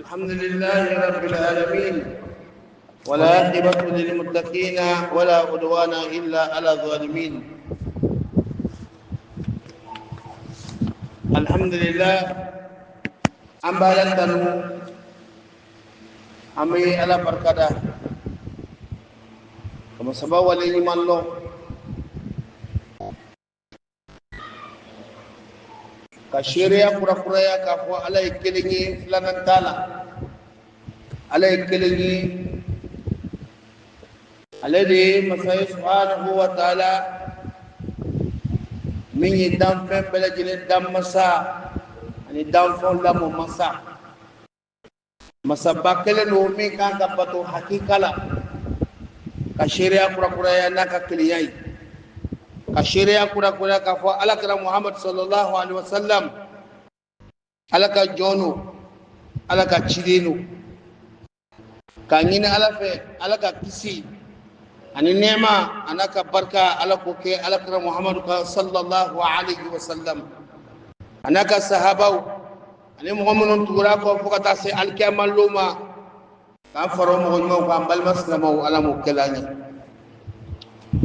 الحمد لله رب العالمين ولا عاقبة للمتقين ولا عدوان إلا على الظالمين. الحمد لله أم بالتنو أمي على بركة كما سبا ولي من الله كشريعة كرا كفوا على إكليني فلان تالا على إكليني الذي مسيح سبحانه وتعالى من يدام فم بلجل دام مسا يعني دام فم لام مسا باكل نومي كان كبتو حقيقة لا كشريعة كرا يا ناكا كلياي كشريعة كرا كفوا على كلام محمد صلى الله عليه وسلم على كجونو على كشرينو كانين على في على ككسي ani nema anaka barka ala ko ke ala kira muhammadu sallallahu alaihi wasallam anaka sahabau ani muhammadun tura ko fukata se alkiyama luma ka faro mo mo ko ambal maslama ala mo kelani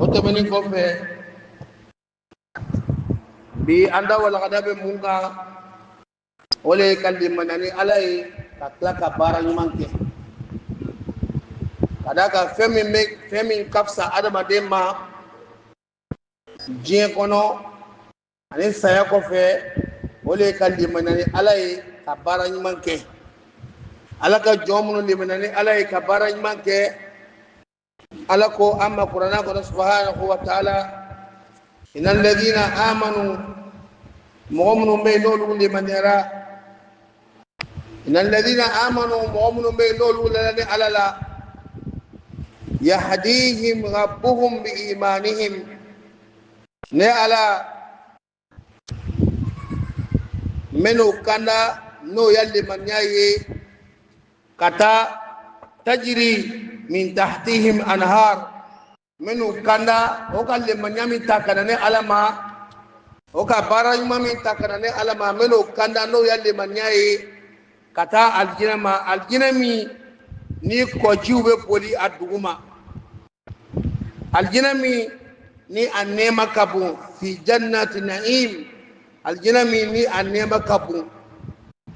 oto bani ko fe bi anda wala gadabe munga ole kallimanani alai ka bara nyumanke kadaka femi kapsa adama dema jien kono ani saya ko fe ole kalli manani alay ka barany manke alaka jomunu limanani alay ka barany manke alako amma qur'ana ko subhanahu wa ta'ala innal ladina amanu mu'minu baynulu limanira innal ladina amanu mu'minu baynulu lana alala yahdihim rabbuhum biimanihim ne ala menu kanda no yalli manyaye kata tajri min tahtihim anhar menu kanda o kalle manyami takana ne alama o ka barayuma min takana ne alama menu kanda no yalli manyaye kata aljinami ni ko jiwbe poli aduguma aljinami ni annema kabu fi jannati na'im aljinami ni annema kabu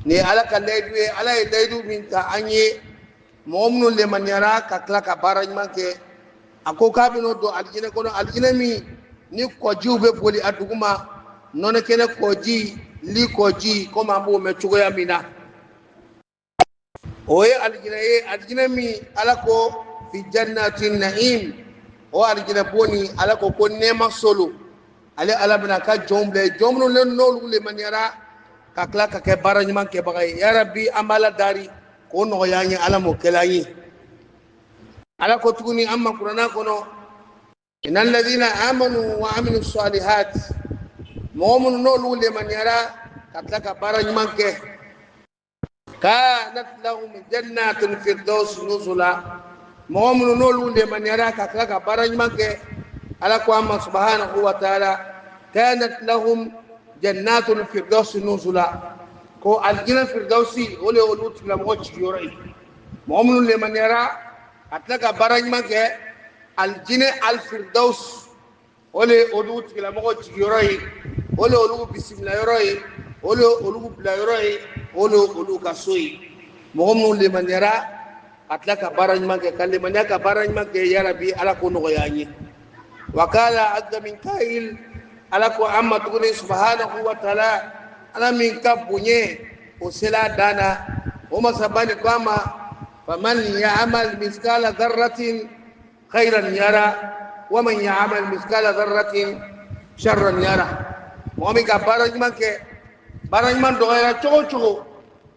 ni alaka leydwe alay leydu min ta anye momnu le manyara ka klaka baraj manke ako kabino do aljina kono aljinami ni ko jiwbe poli aduguma non kene ko ji li ko ji ko mambo me chugo ya mina oye aljinami alako fi jannati na'im o aljina boni ala ko nema solo ale ala bina ka jomno len nolu le maniara ka kla ka ke barany man ke bagay ya rabbi amala dari ko no yaani ala mo kelayi ala ko tuguni amma qur'ana kono innal ladina amanu wa amilus salihat mu'minun nolu le maniara ka kla ka barany man ke kanat lahum jannatun firdaus nuzula mu'minu nolu le manera ka kaka barany manke ala ko amma subhanahu wa ta'ala kanat lahum jannatun firdaus nuzula ko aljina firdausi ole olut la mochi yorai mu'minu le manera ataka barany manke aljina al firdaus ole olut la mochi yorai ole olu bismillah yorai ole olu bla yorai ole olu kasoi mu'minu le manera atlaka barany manke kalimanya ka barany manke ya rabbi ala ko no yaani wa kala adda min kail ala ko amma tuguni subhanahu wa ta'ala ala min kabunye usila dana o masabani kama faman ya'mal miskala dharratin khairan yara wa man ya'mal miskala dharratin sharran yara momi ka barany manke barany man do ya chogo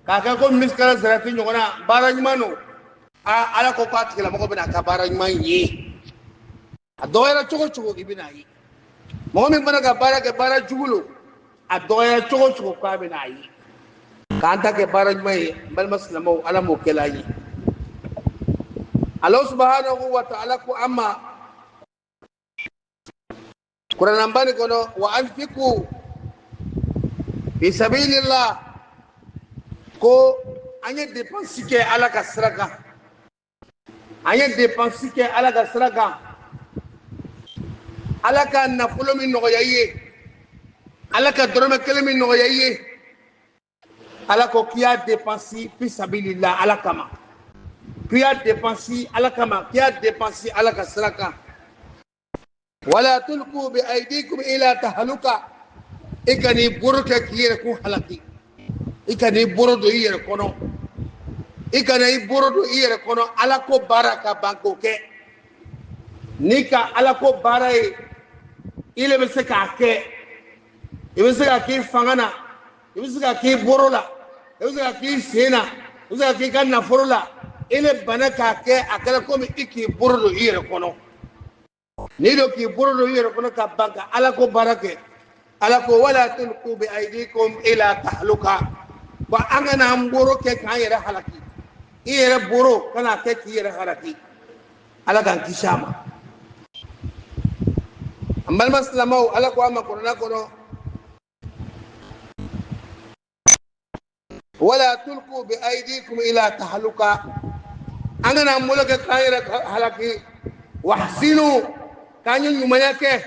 kaka ko miskala dharratin ngona barany mano ala ko paati la mo bina ka barany man yi adoyra chogo ibina yi mo mi bana ka bara ke bara jugulo adoyra chogo ka bina yi kanta ke barany man bal maslamo ala mo kelayi Allah subhanahu wa ta'ala ko amma Qur'an bani kono wa anfiqu fi sabilillah ko anye dépense ke ala ka siraka anye dépense ke ala ka siraka ala ka nafolo min nɔgɔya i ye ala ka dɔrɔmɛ kelen min nɔgɔya i ye ala ko k'i y'a dépense fi sabilillah ala kama k'i y'a dépense ala kama k'i y'a dépense ala ka sira kan wala tulqu bi aydikum ila tahluka i kan'i boro kɛ k'i yɛrɛ kun halaki i kan'i boro don i yɛrɛ kɔnɔ i kana i boro don i yɛrɛ kɔnɔ ala ko baara ka ban k'o kɛ n'i ka ala ko baara ye i le bɛ se k'a kɛ i bɛ se ka k'i fanga na i bɛ se ka k'i boro la i bɛ se ka k'i sen na i bɛ se ka k'i ka nafolo la i le bana k'a kɛ a kɛra komi i k'i boro don i yɛrɛ kɔnɔ n'i do k'i boro don i yɛrɛ kɔnɔ ka ban ka ala ko baara kɛ ala ko wala tulqu bi aydikum ila tahluka wa an kana an boro kɛ k'an yɛrɛ halaki i yɛrɛ boro kana kɛ k'i yɛrɛ halaki ala k'an kisi a ma an balima silamɛw ala ko an ma kɔnɔna kɔnɔ wala tulqu bi aydikum ila tahluka an kana an bolo kɛ k'an yɛrɛ halaki wahsinu k'an ye ɲumanya kɛ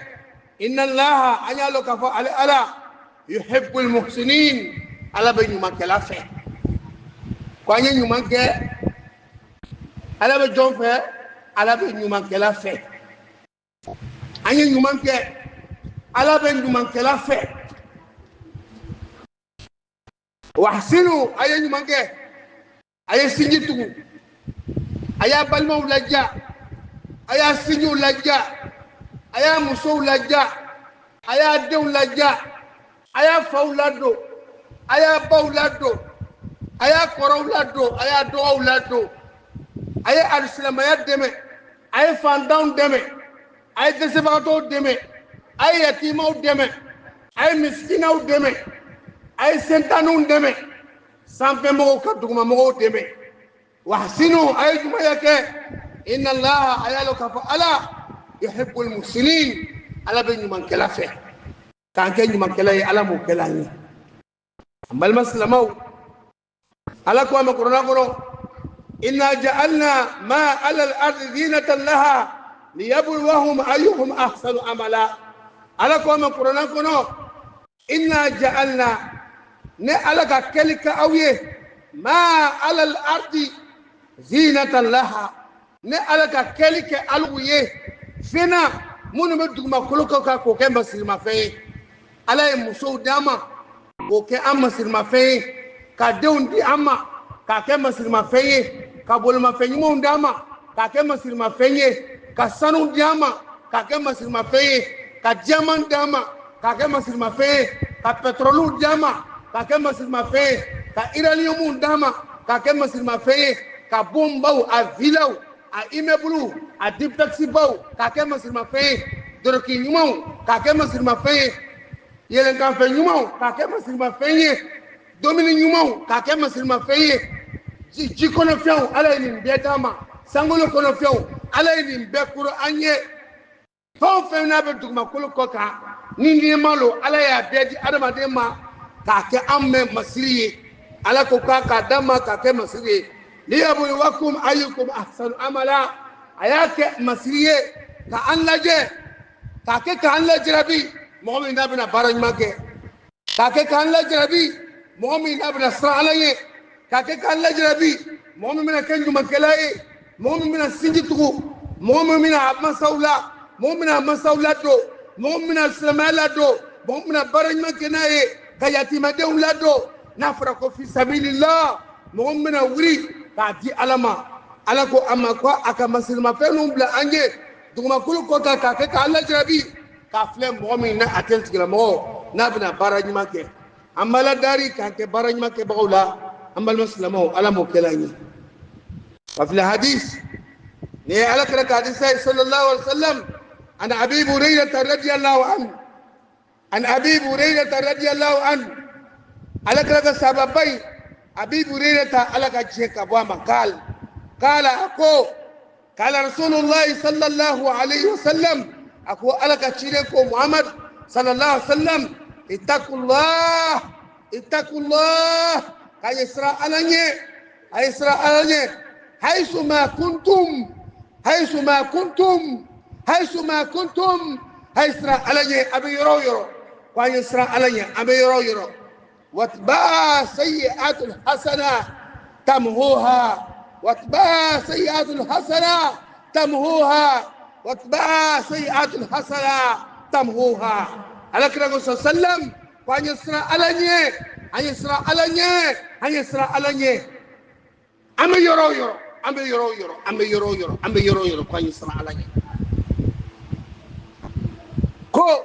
inna allaha an y'a lɔn k'a fɔ ale ala yuhibbul muhsinin ala bɛ ɲumankɛla fɛ ko an ye ɲuman kɛ ala bɛ jɔn fɛ ala bɛ ɲumankɛla fɛ an ye ɲuman kɛ ala bɛ ɲumankɛla fɛ wahsinu a ye ɲuman kɛ a ye sinji tugu a y'a balimaw laja a y'a sinjiw laja a y'a musow laja a y'a denw laja a y'a faw ladon a y'a baw ladon a y'a kɔrɔw ladon a y'a dɔgɔw ladon a ye alisilamaya dɛmɛ a ye fantanw dɛmɛ a ye dɛsɛbagatɔw dɛmɛ a ye yatimaw dɛmɛ a ye misikinaw dɛmɛ a ye sentanniw dɛmɛ sanfɛmɔgɔw ka dugumamɔgɔw dɛmɛ wahsinu a ye jumanya kɛ inna allaha a y'a lɔn k'a fɔ ala yuhibbul muhsinin ala bɛ ɲumankɛla fɛ k'an kɛ ɲumankɛla ye ala m'o kɛla an ye an balima silamɛw ala ko a ma kuranɛ kɔnɔ inna ja'alna ma ala al-ardi zinatan laha liyabluwahum ayyuhum ahsanu amala ala ko a ma kuranɛ kɔnɔ inna ja'alna ne ala ka kɛli kɛ aw ye ma ala al-ardi zinatan laha ne ala ka kɛli kɛ alu ye fena minnu bɛ dugumakolo kan k'o kɛ masirimafɛn ye ala ye musow d'an ma k'o kɛ an masirimafɛn ye ka denw di an ma k'a kɛ masirimafɛn ye ka bolimafɛn ɲumanw d'an ma k'a kɛ masirimafɛn ye ka sanu di an ma k'a kɛ masirimafɛn ye ka diyaman d'an ma k'a kɛ masirimafɛn ye ka pɛtɔrɔliw d'an ma k'a kɛ masirimafɛn ye ka iraniumuw d'an ma k'a kɛ masirimafɛn ye ka bombaw a vilaw a immeuble a duplex baw k'a kɛ masirimafɛn ye doroki ɲumanw k'a kɛ masirimafɛn ye yɛlɛnkanfɛn ɲumanw k'a kɛ masirimafɛn ye domini ɲumanw k'a kɛ masirimafɛn ye ji kɔnɔfɛnw ala ye nin bɛɛ d'an ma sankolo kɔnɔfɛnw ala ye nin bɛɛ koro an ye fɛn o fɛn n'a bɛ dugumakolo kɔ kan ni nɛɛma lo ala y'a bɛɛ di adamaden ma k'a kɛ an mɛn masiri ye ala ko k'a d'an ma k'a kɛ masiri ye liyabluwakum ayyukum ahsanu amala a y'a kɛ masiri ye ka an lajɛ k'a kɛ k'an lajarabi mɔgɔ min n'a bɛna baara ɲuman kɛ k'a kɛ k'an lajarabi mɔgɔ min n'a bɛna siran ala ye k'a kɛ k'an lajarabi mɔgɔ min bɛna kɛ ɲumankɛla ye mɔgɔ min bɛna sinji tugu mɔgɔ min bɛna a masaw la mɔgɔ min bɛna a masaw ladon mɔgɔ min bɛna silamɛya ladon mɔgɔ min bɛna baara ɲuman kɛ n'a ye ka yatimadenw ladon n'a fɔra ko fi sabilillah mɔgɔ min bɛna wuli k'a di ala ma ala ko a ma ko a ka masirimafɛnw bila an ye dugumakolo kɔ kan k'a kɛ k'an lajarabi k'a filɛ mɔgɔ min n'a a tɛ tigilamɔgɔ n'a bɛna baara ɲuman kɛ an b'a ladari k'an kɛ baara ɲuman kɛbagaw la an balima silamɛw ala m'o kɛla an ye wa fil hadis ni ye ala kɛra ka hadisa ye sallallahu alaihi wa sallam an abi hurayrata radiyallahu anhu an abi hurayrata radiyallahu anhu ala kɛra ka sahaba yi abi hurayrata ala ka diɲɛ ka bɔ a ma kala ako kala rasulullah sallallahu alaihi wa sallam ako ala ka ciden ko muhammad sallallahu alaihi wa sallam ittaqullah ka ye siran ala ɲɛ aisra alanye haythu ma kuntum haysuma kuntum haysra alanye abi yoro kwa yisra alanye abi yoro watba sayyi'atul hasana tamhuha watba sayyi'atul hasana tamhuha watba sayyi'atul hasana tamhuha alakra sallam kwa yisra alanye alanye ambe yoro kwa yisra alanye ko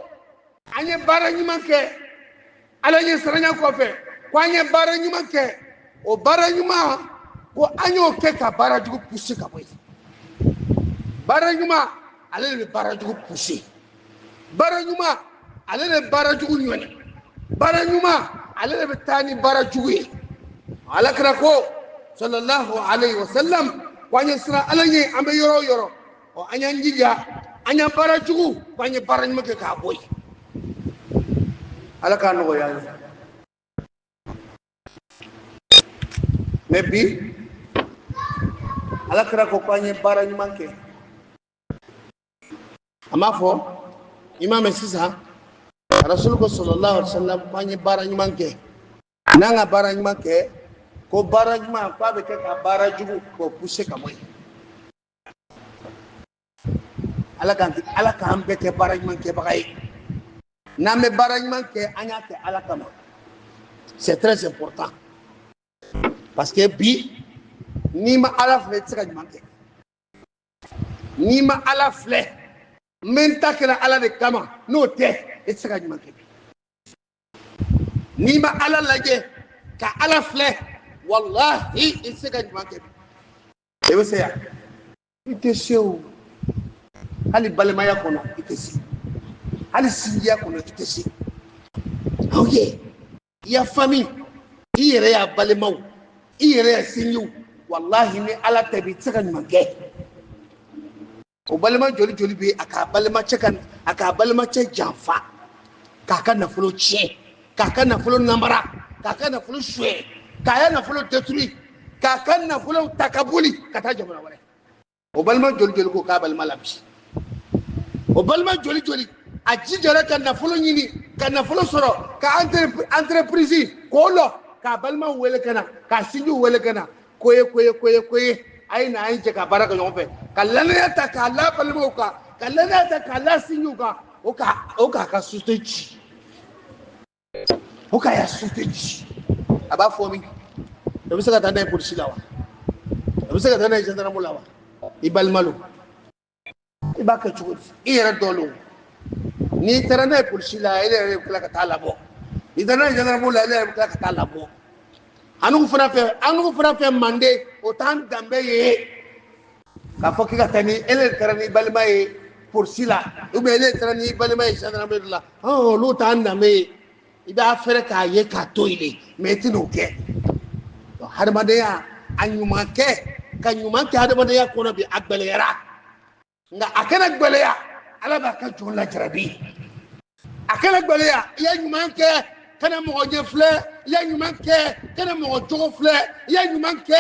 anye bara nyumanke alanye saranya kofe kwa anye bara nyumanke o bara nyuma ko anyo ke ka bara jugu pushi ka boy bara nyuma alele bara jugu pushi bara nyuma alele bara jugu nyone bara nyuma alele betani bara jugu alakra ko sallallahu alaihi wasallam kwanye sira alanye ambe yoro o anya njija anya bara jugu kwanye bara nyuma ke ka boy alaka no ya maybe alakra ko kwanye bara nyuma ke amafo imam sisa rasulullah sallallahu alaihi wasallam kwanye bara nyuma ke nanga bara nyuma ke ko bara nyuma kwa be ka bara jugu ko pousse ka moy alaka ambe ke bara nyuma ke bagay nambe bara nyuma ke anya ke alaka ma c'est très important parce que bi ni ma ala fle tsaka nyuma ke ni ma ala fle menta ke la ala de kama no te tsaka nyuma ke ni ma ala laje ka ala fle wallahi isega nyumanke ebe seya iteseu hali balemaya kono itesi hali sinjiya kono itesi oye ya famille iyere ya balemaw iyere ya sinju wallahi ni ala tabi tsaka nyumanke o balema joli bi aka balema chekan aka balema che janfa kaka na fulo che kaka na fulo nambara kaka na fulo shwe kaya na fulo détruit kaka na fulo takabuli kata jamana wala o balma joli ko ka balma labi o balma joli aji jara kan na fulo nyini kan na fulo soro ka entreprise ko lo ka balma wele kana ka sinju wele kana koye ay na ay ka baraka yombe kallana ta kala balma ka kallana ta kala sinju ka o ka suteji o ka ya suteji aba fomi da bisa ka tanda polisi lawa da bisa ka tanda gendarme lawa ibal malo ibaka chugo ira dolo ni tarana polisi la ile kula ka talabo idana gendarme la ile kula ka talabo anu fana fe mande o tan dambe ye ka foki ka tani ele tarani balma ye polisi la ou bien ele tarani balma ye gendarme la oh lo tan dambe iba fere ka ye ka toile metino ke hadamadiya anyumanke kanyumanke hadamadiya kono bi agbelera nga akana gbeleya ala ba ka jola jarabi akana gbeleya ya nyumanke kana mo jefle ya nyumanke kana mo jogo fle ya nyumanke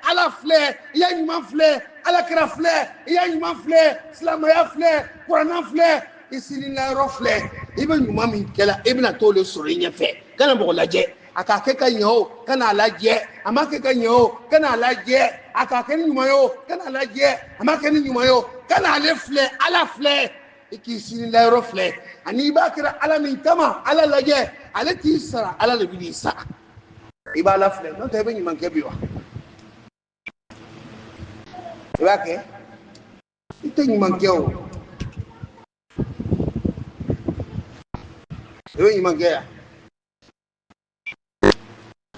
ala fle ya nyuman fle ala kra fle ya nyuman fle islamaya fle qur'an fle isinila rofle ibe nyuman min kala ibna tole sorinya fe kana mo laje aka ke ka nyo kana laje amake ka nyo kana laje aka ke nyuma yo kana laje amake ni nyuma yo kana le fle ala fle ikisini la rofle ani bakira ala min kama ala laje ala tisara ala le bilisa ibala fle no te be nyuma ke biwa ibake ite nyuma ke o ebe nyuma ke ya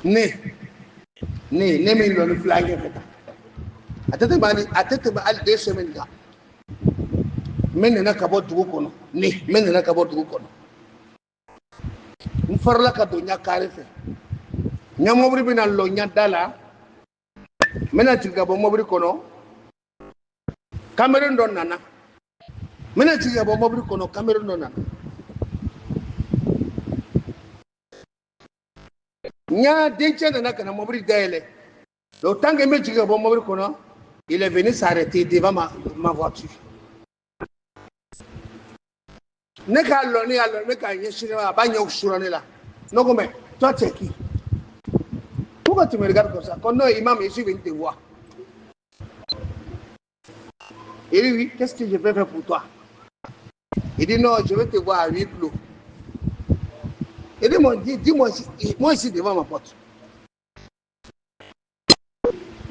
ne min lo ni flange feta atete ba al de semaine ga men na ka bo dugu kono men na ka bo dugu kono mfarla ka do nya kare fe nya mobri bina lo nya dala mena tiga bo mobri kono Cameroon don nana mena tiga bo mobri kono Cameroon don nana nya denche na kana mobri gaele Le temps que il est venu s'arrêter devant ma voiture. Non, mais toi, tu es qui? Pourquoi tu me regardes comme ça? Quand non, imam, je suis venu te voir. Il dit oui, qu'est-ce que je peux faire pour toi? Il dit non, je vais te voir à huis clos. Il dit, dis-moi ici devant ma porte.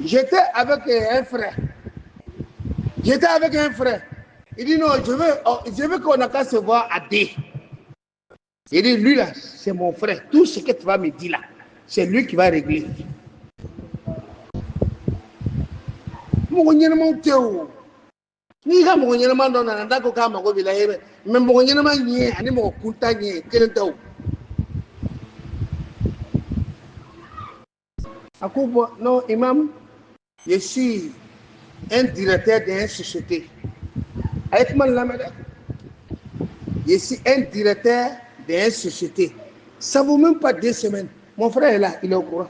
J'étais avec un frère. Il dit non, je veux qu'on a qu'à se voir à deux. Il dit, lui là, c'est mon frère. Tout ce que tu vas me dire là, c'est lui qui va régler. Ni ka mo nyama ndo na ndako kama ko bila hebe me mo nyama nye ani mo kunta nye kelento akubo no imam je suis un directeur d'une société avec man lamada je suis un directeur d'une société ça vaut même pas 2 semaines mon frère est là il est au courant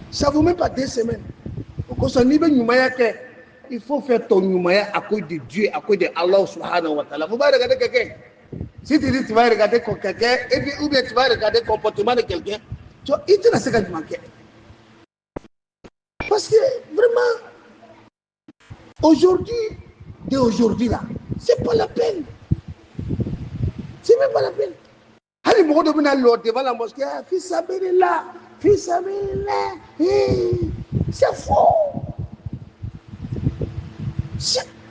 ça vaut même pas 2 semaines ko so ni be nyumaya ke il faut faire ton numaya à cause de Dieu, à cause de Allah subhanahu wa ta'ala. Vous ne regardez quelqu'un. Si tu dis tu vas regarder quelqu'un, ou bien tu vas regarder le comportement de quelqu'un, tu vois, il te laisse quand tu manques. Parce que vraiment, aujourd'hui là, c'est pas la peine. C'est même pas la peine. Allez, mon devant la mosquée, fils là, c'est faux.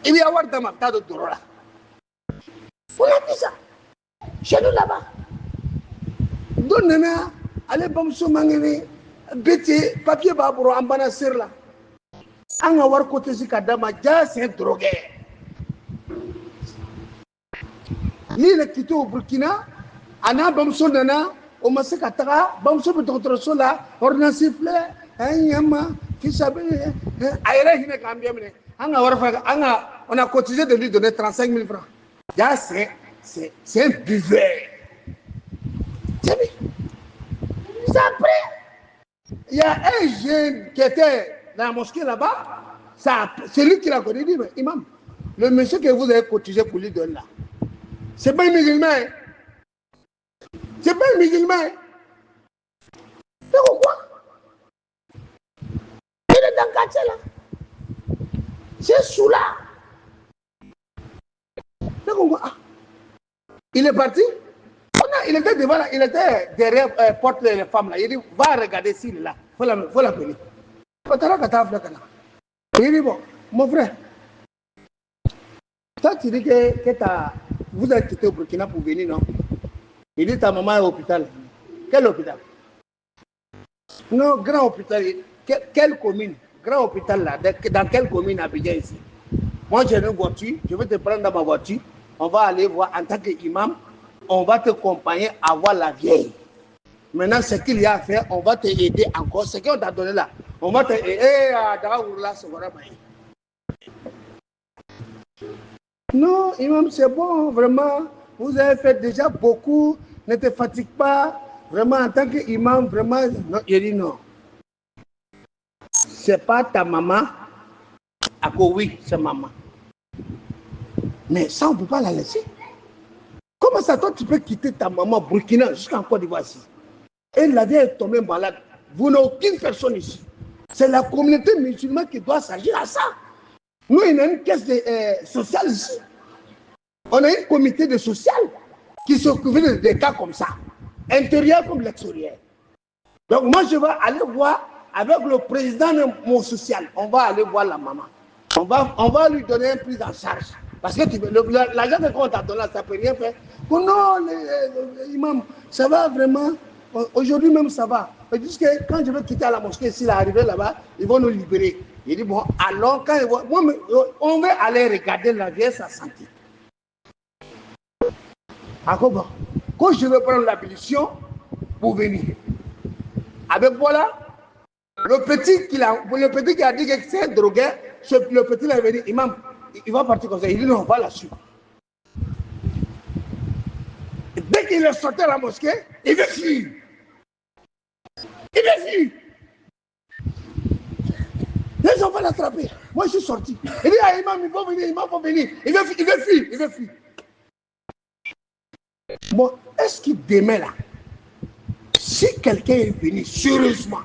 Il y a un dans ma tas de Dorola. On a vu ça. Chez nous là-bas. Donnez-moi, allez, bon, ce mangé, bêté, papier, babro, en banasir là. En avoir côté si kadama, c'est un drogué. L'île quitté au Burkina, en a bon son nana, au Massekatara, bon son de sola, ordonnance sifflé, un yama, qui s'appelle, aïe, il n'est qu'un bien. On a cotisé de lui donner 35 000 francs. Là, c'est un buveur. C'est après. Il y a un jeune qui était dans la mosquée là-bas. C'est lui qui l'a connu. Il dit, mais imam, le monsieur que vous avez cotisé pour lui donner là, c'est pas un musulman. C'est pas un musulman. C'est pourquoi? Il est dans le quartier là. C'est sous là. Il est parti. Il était devant là, il était derrière la porte des femmes là. Il dit, va regarder s'il est là. Faut l'appeler. Il dit, bon, mon frère, toi tu dis que vous êtes quitté au Burkina pour venir, non? Il dit, ta maman est au hôpital. Quel hôpital? Non, grand hôpital. Quelle commune? Grand hôpital là, dans quelle commune Abidjan ici? Moi j'ai une voiture, je vais te prendre dans ma voiture, on va aller voir en tant qu'imam, on va te accompagner à voir la vieille. Maintenant, ce qu'il y a à faire, on va te aider encore. Ce qu'on t'a donné là, on va te aider à Daourla. Non, imam, c'est bon, vraiment, vous avez fait déjà beaucoup, ne te fatigue pas, vraiment en tant qu'imam, vraiment, non, il dit non. C'est pas ta maman. Ah oui, c'est maman. Mais ça, on ne peut pas la laisser. Comment ça, toi, tu peux quitter ta maman Burkina jusqu'en Côte d'Ivoire ici? Et la vieille est tombée malade. Vous n'avez aucune personne ici. C'est la communauté musulmane qui doit s'agir à ça. Nous, il y a une caisse sociale ici. On a un comité de social qui s'occupe des cas comme ça. Intérieur comme l'extérieur. Donc moi, je vais aller voir avec le président de mon social. On va aller voir la maman. On va lui donner une prise en charge. Parce que l'argent que on t'a donné, ça ne peut rien faire. Oh non, imam, ça va vraiment. Aujourd'hui même, ça va. Ils disent que quand je vais quitter la mosquée, s'il est arrivé là-bas, ils vont nous libérer. Il dit, bon, alors, quand on va aller regarder la vieille, sa santé. Encore bon. Quand je vais prendre l'habilitation pour venir, avec voilà, le petit qui a dit que c'est un drogué, le petit là, il va dire, imam, il va partir comme ça. Il dit, non, on va la suivre. Dès qu'il est sorti à la mosquée, il veut fuir. Il veut fuir. Les gens vont l'attraper. Moi, je suis sorti. Il dit à Imam, il faut venir, Imam, il faut venir. Il veut fuir. Bon, est-ce que demain là, si quelqu'un est venu sérieusement,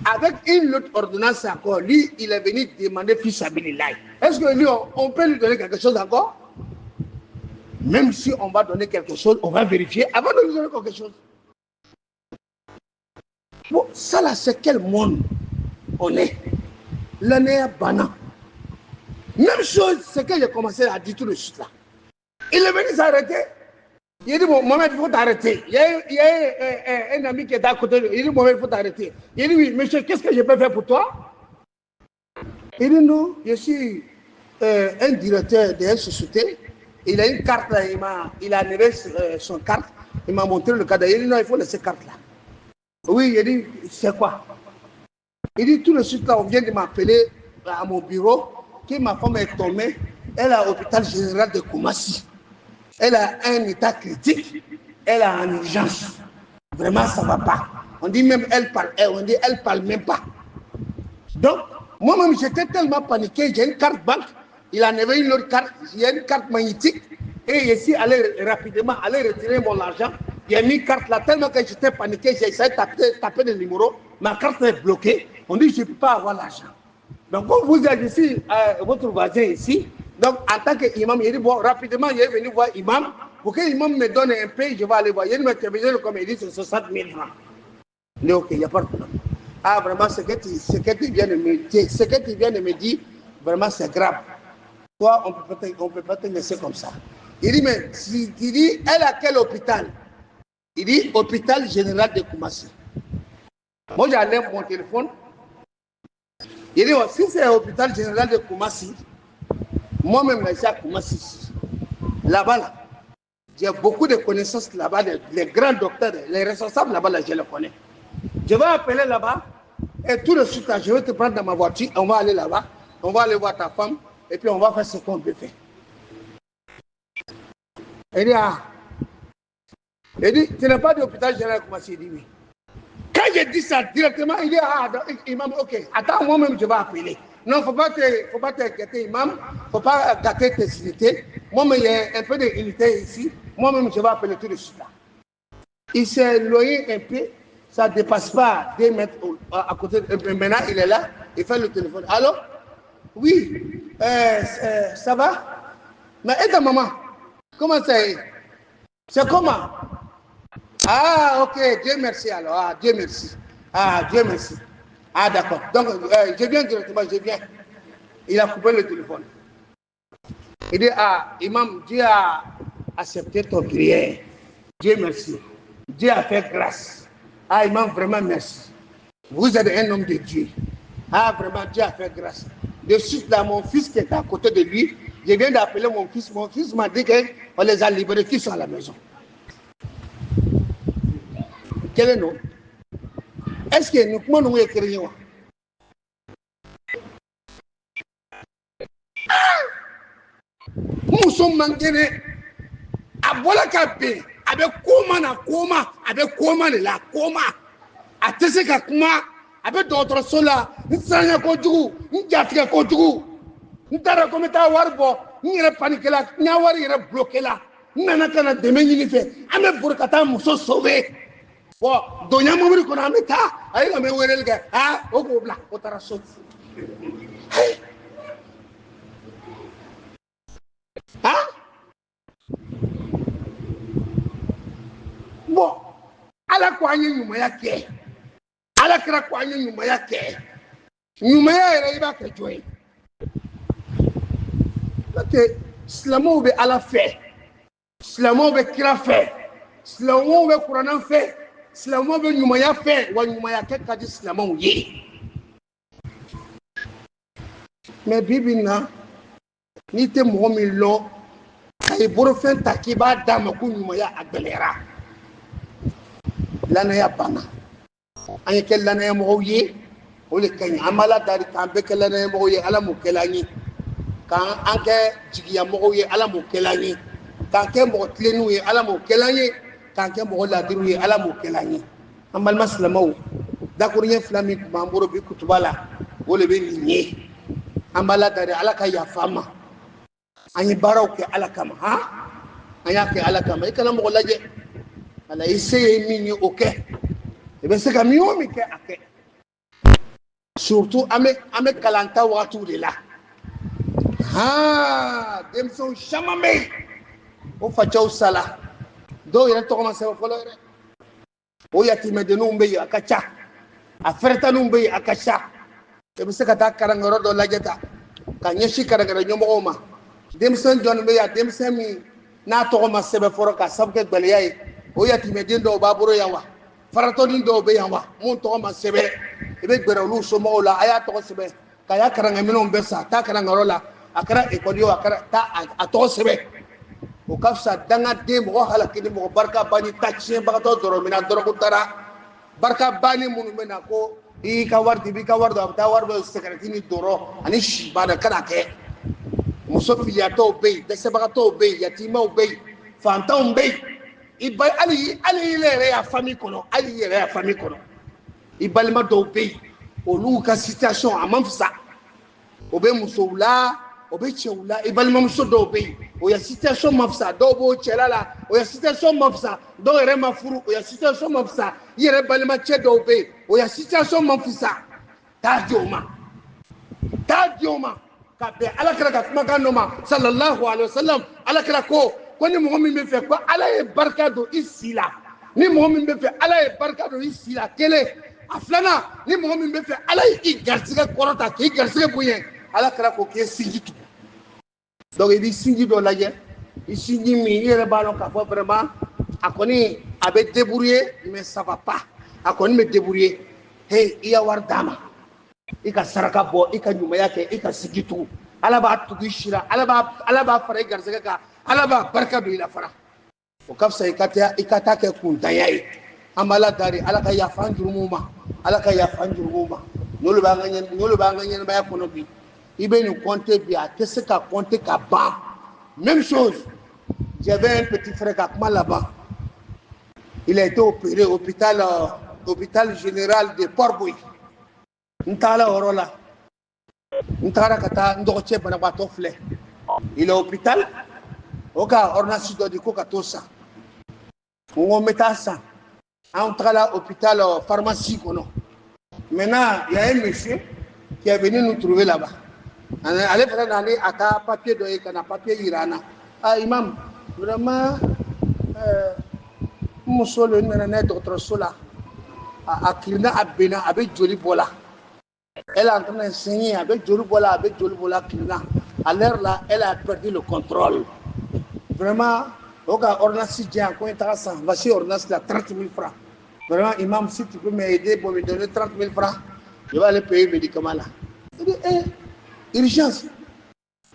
avec une autre ordonnance encore, lui, il est venu demander fils Abilillahi. Est-ce que lui, on peut lui donner quelque chose encore? Même si on va donner quelque chose, on va vérifier avant de lui donner quelque chose. Bon, ça là, c'est quel monde on est? L'année est banane. Même chose, c'est que j'ai commencé à dire tout de suite là. Il est venu s'arrêter. Il dit, bon, Mohamed, il faut t'arrêter. Il y a un ami qui est à côté de lui. Il dit, Mohamed, il faut t'arrêter. Il dit, oui, monsieur, qu'est-ce que je peux faire pour toi? Il dit, non, je suis un directeur d'une société. Il a une carte là, il a enlevé son carte. Il m'a montré le cadre. Il dit, non, il faut laisser cette carte là. Oui, il dit, c'est quoi? Il dit, tout de suite là, on vient de m'appeler à mon bureau que ma femme est tombée. Elle est à l'hôpital général de Koumassi. Elle a un état critique, elle est en urgence. Vraiment, ça ne va pas. On dit même, elle parle même pas. Donc, moi-même, j'étais tellement paniqué, j'ai une carte banque, il en avait une autre carte, j'ai une carte magnétique, et ici, allez rapidement, aller retirer mon argent. J'ai mis une carte là, tellement que j'étais paniqué, j'ai essayé de taper le numéro, ma carte est bloquée. On dit, je ne peux pas avoir l'argent. Donc, comme vous êtes ici, votre voisin ici, donc, en tant qu'imam, il dit, bon, rapidement, il est venu voir imam. Pour que l'imam me donne un paye, je vais aller voir. Il me dit, comme il dit, c'est 60 000 francs. Il dit, ok, il n'y a pas de problème. Ah, vraiment, ce que tu viens de me dire, vraiment, c'est grave. Toi, on ne peut pas te laisser comme ça. Il dit, mais, il dit, elle a quel hôpital? Il dit, hôpital général de Koumassi. Moi, j'enlève mon téléphone. Il dit, oh, si c'est l'hôpital général de Koumassi, moi-même, je suis à Koumassi. Là-bas, là, j'ai beaucoup de connaissances là-bas, les grands docteurs, les responsables là-bas, là, je les connais. Je vais appeler là-bas, et tout de suite, là, je vais te prendre dans ma voiture, on va aller là-bas, on va aller voir ta femme, et puis on va faire ce qu'on peut faire. Il dit, ah. Il dit, tu n'es pas de l'hôpital général de Koumassi? Il dit, oui. Quand j'ai dit ça directement, il dit, ah, il m'a dit, ok, attends, moi-même, je vais appeler. Non, il ne faut pas te gâter, imam. Il ne faut pas gâter tes unités. Moi-même, il y a un peu d'unité ici. Moi-même, je vais appeler tout de suite là. Il s'est éloigné un peu. Ça ne dépasse pas 2 mètres à côté. Maintenant, il est là. Il fait le téléphone. Allô? Oui. Ça va? Mais et ta maman? Comment ça est? C'est comment? Ah, ok. Dieu merci alors. Ah, Dieu merci. Ah, Dieu merci. Ah, d'accord. Donc, je viens directement, je viens. Il a coupé le téléphone. Il dit, ah, imam, Dieu a accepté ton prière. Dieu merci. Dieu a fait grâce. Ah, imam, vraiment merci. Vous êtes un homme de Dieu. Ah, vraiment, Dieu a fait grâce. De suite, là, mon fils qui est à côté de lui, je viens d'appeler mon fils. Mon fils m'a dit qu'on les a libérés, qui sont à la maison. Quel est le nom? Est-ce que nous pouvons écrire? Nous sommes manqués. À voilà qu'après, avec comment, avec comment la coma, à tester qu'à comment, avec d'autres sola, nous sommes contrôlés, nous sommes contrôlés, nous sommes comme ta warbo, nous sommes paniqués là, nous sommes bloqués là, nous sommes demain fait, avec pour qu'à nous sommes sauvés. Bon, donc il y a un moment qu'on a mis ça, avec le même gars, ah, au gobla, au tarasot. Hein? Bon, à la quoi nous m'a fait, à la quoi nous m'a fait, nous m'a fait jouer. Ok, Slamo be à la fait, Slamo be kira fait, Slamo be Coran fait. Slamo be nyumaya fait wa nyumaya ke kadi slamo ye mais bibina ni te mo mi lo ay boro fen takiba dama ku nyumaya agbelera lana ya bana ay ke lana ya mo ye o le kan amala dari kan be ke lana ya mo ye ala mo kelani kan anke jigiya mo ye ala mo kelani kan ke mo tlenu ye ala mo kelani tant que mon la diru ala mo kelani amal maslamaw d'accord yen flami mamboro bi kutubala o le bɛ nin ye an b'a ladari ala ka yafa ma an ye baaraw kɛ ala kama han an y'a kɛ ala kama i kana mɔgɔ lajɛ ala i se ye min ye o kɛ i bɛ se ka min o min kɛ a kɛ surtout an bɛ kalanta wagatiw de la han denmisɛnw caman bɛ yen o facɛw sala dɔw yɛrɛ tɔgɔ ma sɛbɛn fɔlɔ yɛrɛ o yatimɛdenninw bɛ yen a ka ca a fɛrɛtaninw bɛ yen a ka ca i bɛ se ka taa karankɛyɔrɔ dɔ lajɛ ta ka ɲɛsin karankɛyɔrɔ ɲɛmɔgɔw ma denmisɛn jɔnni bɛ yan denmisɛn min n'a tɔgɔ ma sɛbɛn fɔlɔ ka sabu kɛ gbɛlɛya ye o yatimɛden dɔw b'a bolo yan wa faratɔnin dɔw bɛ yan wa mun tɔgɔ ma sɛbɛn i bɛ gbɛrɛ olu somɔgɔw la a y'a tɔgɔ sɛbɛn k'a y'a karankɛminɛnw bɛɛ san taa karankɛyɔrɔ la a kɛra ekɔli ye o a kɛra taa a tɔgɔ sɛbɛn o ka fisa dangaden mɔgɔ halakili mɔgɔ barika bani ta tiɲɛbagatɔ dɔrɔn mina dɔrɔgu taara barika bani minnu bɛ na ko i ka wari di i ka wari dɔn a bɛ taa wari bɛ sɛgɛrɛti ni dɔrɔ ani si bada kana kɛ muso filiyatɔw bɛ yen dɛsɛbagatɔw bɛ yen yatimaw bɛ yen fantanw bɛ yen hali i yɛrɛ y'a famille kɔnɔ hali i yɛrɛ y'a famille kɔnɔ i balima dɔw bɛ yen olu ka situation a man fisa o bɛ musow la o bɛ cɛw la i balimamuso dɔw bɛ yen o ya situation ma fisa dɔw b'o cɛla la o ya situation ma fisa dɔw yɛrɛ ma furu o ya situation ma fisa i yɛrɛ balimacɛ dɔw bɛ yen o ya situation ma fisa taa di o ma ka bɛn alakira ka kumakan dɔ ma sallallahu alaihi wasallam alakira ko ni mɔgɔ min bɛ fɛ ko ala ye barika don i si la ni mɔgɔ min bɛ fɛ ala ye barika don i si la kelen a filanan ni mɔgɔ min bɛ fɛ ala ye i garisɛgɛ kɔrɔta k'i garisɛgɛ bonya alakira ko k'i ye sinji tugu donc i bɛ sinji dɔ lajɛ i sinji min i yɛrɛ b'a dɔn k'a fɔ vraiment a kɔni a bɛ débrouiller mais ça va pas a kɔni bɛ débrouiller hey i ya wari d'a ma i ka saraka bɔ i ka ɲumanya kɛ i ka sinji tugu ala b'a tugu i si la ala b'a fara i garisɛgɛ kan ala b'a barika don i la fana o ka fisa i ka taa kɛ kuntanya ye an b'ala dari ala ka yafa an jurumu ma ala ka yafa an jurumu ma n'olu b'an ka ɲɛnamaya kɔnɔ bi i bɛ nin compter bi a tɛ se ka compter ka ban même chose j'avais un petit frère ka kuma laban il a été opéré hôpital général de Port-Bouilly n taara o yɔrɔ la n taara ka taa n dɔgɔcɛ banabaatɔ filɛ il est hôpital o ka ordonnance dɔ di ko ka t'o san n ko n bɛ taa san an tagala hôpital pharmacie kɔnɔ maintenant il y a un monsieur qui est venu nous trouver là-bas ale fana nana ni a ka papier dɔ ye ka na papier yira an na ah imam vraiment n muso le nana n'a ye dɔgɔtɔrɔso la a kirinna a benna a bɛ joli bɔ la elle est en train de saigner a bɛ joli bɔ la kirinna à l'heure là elle a perdu le contrôle vraiment o ka ordonnance di yan ko n taga san voici ordonnance la 30 000 francs vraiment imam si tu peux m'aider pour me donner 30 000 francs je vais aller payer médicament là il dit urgence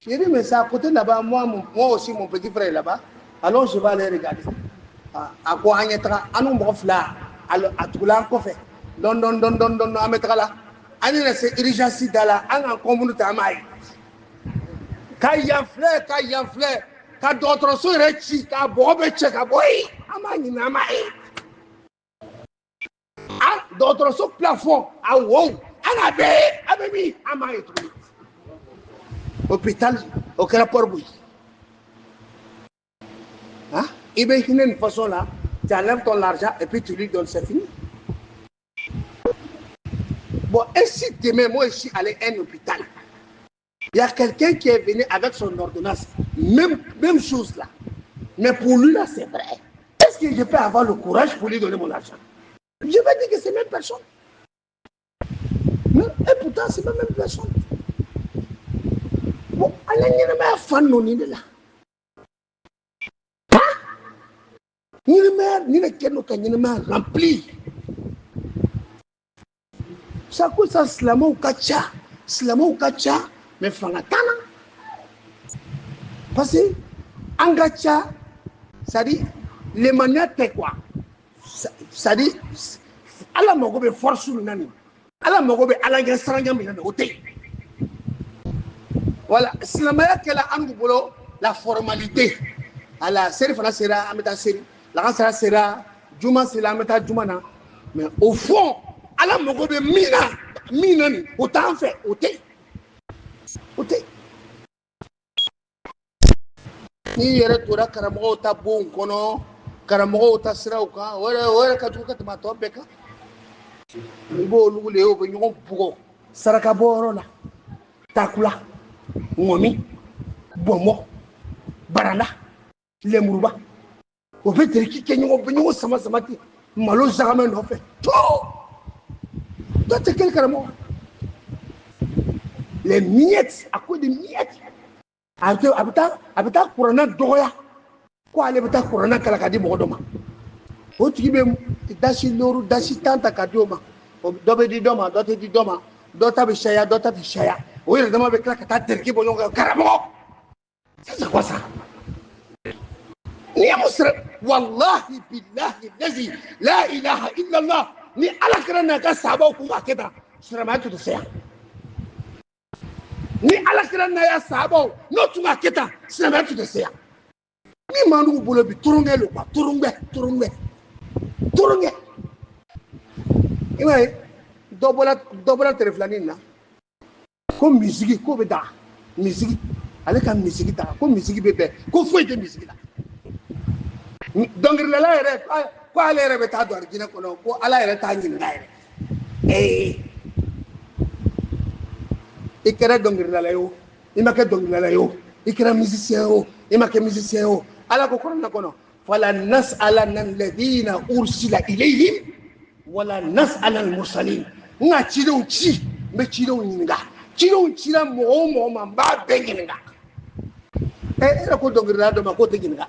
j'ai dit mais c'est à côté là-bas moi aussi mon petit frère est là-bas alors je vais aller regarder a ko an ɲɛ taga an n'u mɔgɔ fila a tugula an kɔfɛ dɔn an bɛ taga la an yɛrɛ se urgence da la an ka kɔnpunu ta an b'a ye ka yan filɛ ka dɔgɔtɔrɔso yɛrɛ ci ka bɔgɔ bɛ cɛ ka bɔ yen an b'a ɲini an b'a ye dɔgɔtɔrɔso plafond a wow an ka bɛɛ a bɛ min an b'a ye tuguni hôpital o kɛra Port-Bouilly i bɛ hinɛ nin façon là tu enlèves ton argent et puis tu lui donnes c'est fini bon et si demain moi je suis allé à un hôpital il y a quelqu'un qui est venu avec son ordonnance même chose là mais pour lui là c'est vrai est-ce que je peux avoir le courage pour lui donner mon argent je vais dire que c'est même personne et pourtant c'est même personne bon ala ɲɛnamaya fan nɔni de la ɲɛnamaya ni ne kɛ n'o ka ɲɛnamaya rempli c'est que ça silamɛw ka ca mais fanga t'an na parce que an ka ca c'est-à-dire limaniya tɛ quoi c'est-à-dire ala mago bɛ force min na nin ala mago bɛ ala ɲɛ saranja min na nin o tɛ yen voilà silamɛya kɛla an bolo la formalité ala seri fana sera an bɛ taa seri lagasara sera juma sera an bɛ taa juma na mais au fond ala mago bɛ min na minani o t'an fɛ o tɛ ni yɛrɛ tora karamɔgɔw ta bon kɔnɔ karamɔgɔw ta siraw kan o yɛrɛ ka jugu ka tɛmɛ a tɔ bɛɛ kan i b'olu le ye o bɛ ɲɔgɔn bugɔ saraka bɔyɔrɔ la takula ŋɔmi bɔnbɔ baranda lemuruba o bɛ teriki kɛ ɲɔgɔn bɛ ɲɔgɔn sama ten malo zagamɛ nɔfɛ dɔ tɛ kɛli karamɔgɔ les miettes à cause de miettes a bɛ taa kuranna dɔgɔya ko ale bɛ taa kuranna kala ka di mɔgɔ dɔ ma o tigi bɛ dasi looru dasi tan ta ka di o ma dɔ bɛ di dɔ ma dɔ tɛ di dɔ ma dɔ ta bɛ sariya dɔ ta tɛ sariya o yɛrɛ dama bɛ tila ka taa teriki bɔ ɲɔgɔn kan karamɔgɔ c'est quoi ça ni ye musira wallahi billahi lazi la ilaha illallah ni ala kɛra n'a ka sahabaw kun k'a kɛ tan silamɛya tun tɛ se yan ni ala kɛra n'a ya sahabaw n'o tun k'a kɛ tan silamɛya tun tɛ se yan min b'an n'u bolo bi turunkɛ lo quoi turunkɛ i b'a ye dɔ bɔra tɛrɛfilanin na ko misigi ko bɛ daga misigi ale ka misigi daga ko misigi bɛ bɛn ko foyi tɛ misigi la dɔnkilidala yɛrɛ ko ale yɛrɛ bɛ taa don alijinɛ kɔnɔ ko ala yɛrɛ t'a ɲininka yɛrɛ i kɛra dɔnkilidala ye o i ma kɛ dɔnkilidala ye o i kɛra musicien ye o i ma kɛ musicien ye o ala ko kuranɛ kɔnɔ fala nas'alanna alladhina ursila ilayhim wala nas'ala al-mursalin n ka cidenw ci n bɛ cidenw ɲininka cidenw cira mɔgɔ o mɔgɔ ma n b'a bɛɛ ɲininka e yɛrɛ ko dɔnkilidala dɔ ma k'o tɛ ɲininka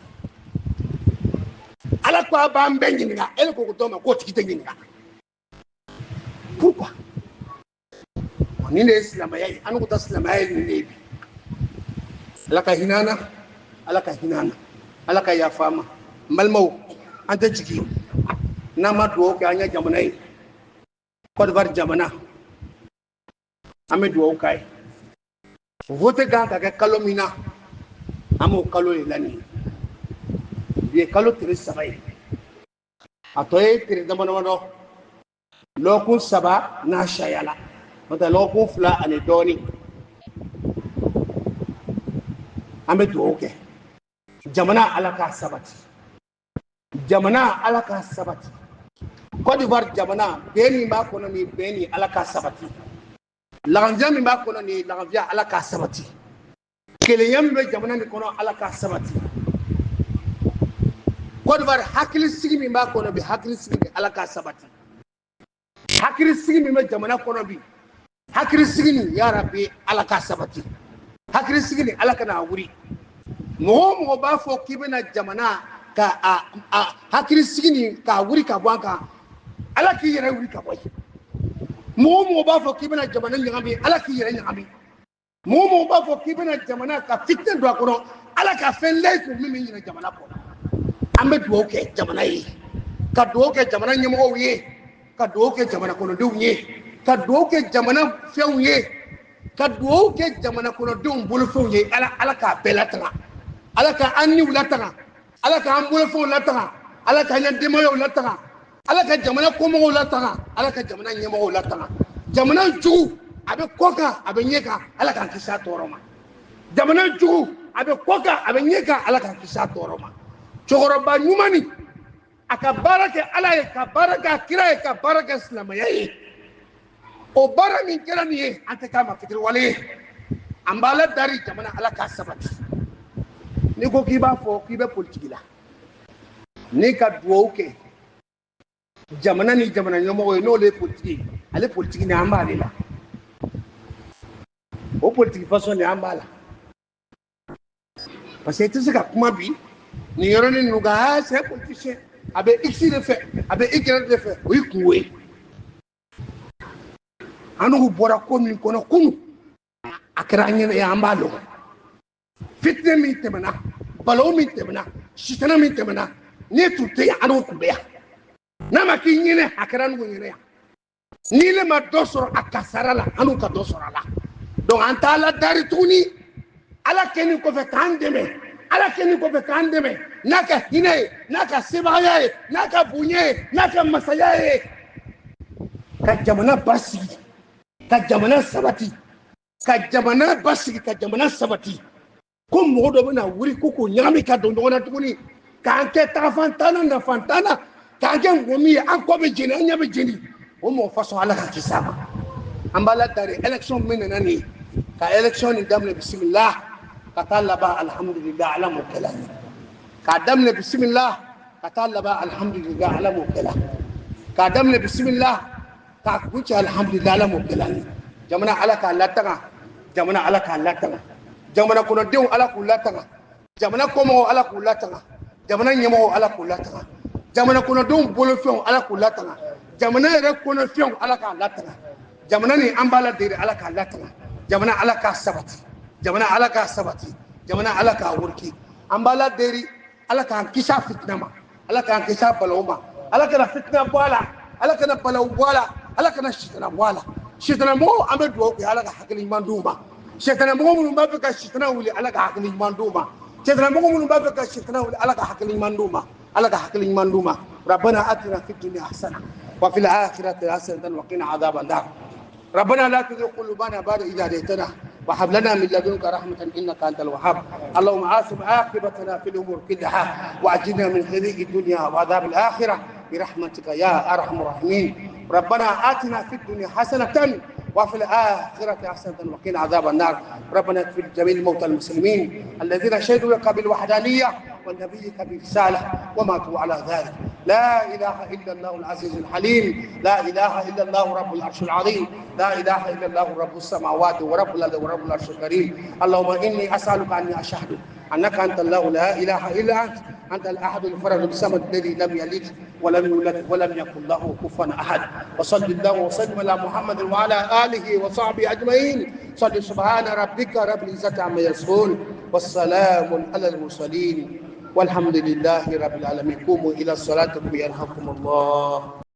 ala ko a b'an bɛɛ ɲininka e ko dɔ ma k'o tigi tɛ ɲininka pourquoi nin de ye silamɛya ye an ko ta silamɛya ye nin de ye bi ala ka hinɛ an na ala ka hinɛ an na ala ka yafa an ma n balimaw an tɛ jigin n'an ma dugawu kɛ an ye jamana ye Côte d'Ivoire jamana an bɛ dugawu k'a ye vote kan ka kɛ kalo min na an b'o kalo de la nin ye bi ye kalo tile 3 ye a tɔ ye tile damadɔ lɔgɔkun 3 n'a sayala n'o tɛ lɔgɔkun 2 ani dɔɔnin an bɛ dugawu kɛ jamana ala k'a sabati Côte d'Ivoire jamana bɛn min b'a kɔnɔ nin bɛn ni ala k'a sabati laganjɛ min b'a kɔnɔ nin laganjɛ ala k'a sabati kelenya min bɛ jamana nin kɔnɔ ala k'a sabati Côte d'Ivoire hakilisigi min b'a kɔnɔ bi hakilisigi ni ala k'a sabati hakilisigi min bɛ jamana kɔnɔ bi hakilisigi ni yarabi ala k'a sabati hakilisigi ni ala kana wuri mɔgɔ o mɔgɔ b'a fɔ k'i bɛna jamana ka hakilisigi ni k'a wuri ka bɔ an kan ala k'i yɛrɛ wuri ka bɔ yen mɔgɔ o mɔgɔ b'a fɔ k'i bɛna jamana ɲagami ala k'i yɛrɛ ɲagami mɔgɔ o mɔgɔ b'a fɔ k'i bɛna jamana ka fitinɛ don a kɔnɔ ala ka fɛn layidu min bɛ ɲinɛ jamana kɔ an bɛ dugawu kɛ jamana ye ka dugawu kɛ jamana ɲɛmɔgɔw ye ka dugawu kɛ jamana kɔnɔdenw ye ka dugawu kɛ jamana fɛnw ye ka dugawu kɛ jamana kɔnɔdenw bolofɛnw ye ala k'a bɛɛ lataga ala ka an niw lataga ala ka an bolofɛnw lataga ala ka an denbayaw lataga ala ka jamana kɔmɔgɔw lataga ala ka jamana ɲɛmɔgɔw lataga jamana jugu a bɛ kɔ kan a bɛ ɲɛ kan ala k'an kisi a tɔɔrɔ ma jamana jugu a bɛ kɔ kan a bɛ ɲɛ kan ala k'an kisi a tɔɔrɔ ma cɛkɔrɔba ɲuman nin a ka baara kɛ ala ye ka baara kɛ a kira ye ka baara kɛ silamɛya ye o baara min kɛra nin ye an tɛ k'a ma fitiriwale ye an b'a la dari jamana ala k'a sabati n'i ko k'i b'a fɔ k'i bɛ politiki la n'i ka dugawu kɛ jamana ni jamana ɲɛmɔgɔ ye n'olu ye politiki ye ale politiki ni an b'ale la o politiki façon ni an b'a la parce que i tɛ se ka kuma bi nin yɔrɔnin ninnu kan c'est politicien a bɛ x de fɛ a bɛ y de fɛ o y'i kungo ye an n'u bɔra ko min kɔnɔ kunun a kɛra an ɲɛna ye an b'a dɔn fitinɛ min tɛmɛna balawu min tɛmɛna sitana min tɛmɛna n'i tun tɛ yan an n'u tun bɛ yan n'a ma k'i ɲinɛ a kɛra n'u ɲinɛ yan n'i le ma dɔ sɔrɔ a kasara la an n'u ka dɔ sɔrɔ a la donc an t'a la dari tuguni ala kɛlen kɔfɛ k'an dɛmɛ ala kɛlen kɔfɛ k'an dɛmɛ n'a ka hinɛ ye n'a ka sebagaya ye n'a ka bonya ye n'a ka masaya ye ka jamana basigi ka jamana sabati ka jamana basigi ka jamana sabati ko mɔgɔ dɔ bɛna wuli ko k'o ɲagami ka don ɲɔgɔn na tuguni k'an kɛ tagafantana nafantana k'an kɛ ngɔmi ye an kɔ bɛ jeni an ɲɛ bɛ jeni o mɔgɔ fasɔn ala ka kisi a ma an b'a ladari élection min nana nin ye ka élection nin daminɛ bisimila ka taa laban alhamdulilayi ala m'o kɛla k'a daminɛ bisimila ka taa laban alhamdulilayi ala m'o kɛla k'a daminɛ bisimila k'a kun cɛ alhamdulilayi ala m'o kɛla jamana ala k'a lataga jamana ala k'a lataga jamana kɔnɔdenw ala k'u lataga jamana kɔmɔgɔw ala k'u lataga jamana ɲɛmɔgɔw ala k'u lataga jamana kɔnɔdenw bolofɛnw ala k'u lataga jamana yɛrɛ kɔnɔfɛnw ala k'a lataga jamana ni an b'a ladeli ala k'a lataga jamana ala k'a sabati jamana ala k'a sabati jamana ala k'a wuriki an b'a ladeli ala k'an kisi a fitina ma ala k'an kisi a balawu ma ala kana fitina bɔ a la ala kana balawu bɔ a la ala kana sitana bɔ a la sitana mɔgɔw an bɛ dugawu kɛ ala ka hakili ɲuman d'u ma sitana mɔgɔ minnu b'a fɛ ka sitana wuli ala ka hakili ɲuman d'u ma sitana mɔgɔ minnu b'a fɛ ka sitana wuli ala ka hakili ɲuman d'u ma ala ka hakili ɲuman d'u ma rabbana atina fid dunya hasana wa fil akhirati hasanatan wa qina adhaban nar ربنا لا تزغ قلوبنا بعد إذ هديتنا وهب لنا من لدنك رحمة إنك أنت الوهاب اللهم عاصم عاقبتنا في الأمور كلها وأجرنا من خزي الدنيا وعذاب الآخرة برحمتك يا أرحم الراحمين ربنا آتنا في الدنيا حسنة وفي الآخرة حسنة وقنا عذاب النار ربنا اغفر لجميع الموتى المسلمين الذين شهدوا لك بالوحدانية والنبي برسالة وماتوا على ذلك لا إله إلا الله العزيز الحليم لا إله إلا الله رب العرش العظيم لا إله إلا الله رب السماوات ورب الأرض ورب العرش الكريم اللهم إني أسألك أني أشهد أنك أنت الله لا إله إلا أنت الأحد الفرد الصمد الذي لم يلد ولم يولد ولم يكن له كفوا أحد وصل الله وسلم على محمد وعلى آله وصحبه أجمعين صل سبحان ربك رب العزة عما يصفون والسلام على المرسلين والحمد لله رب العالمين قوموا إلى الصلاة يرحمكم الله.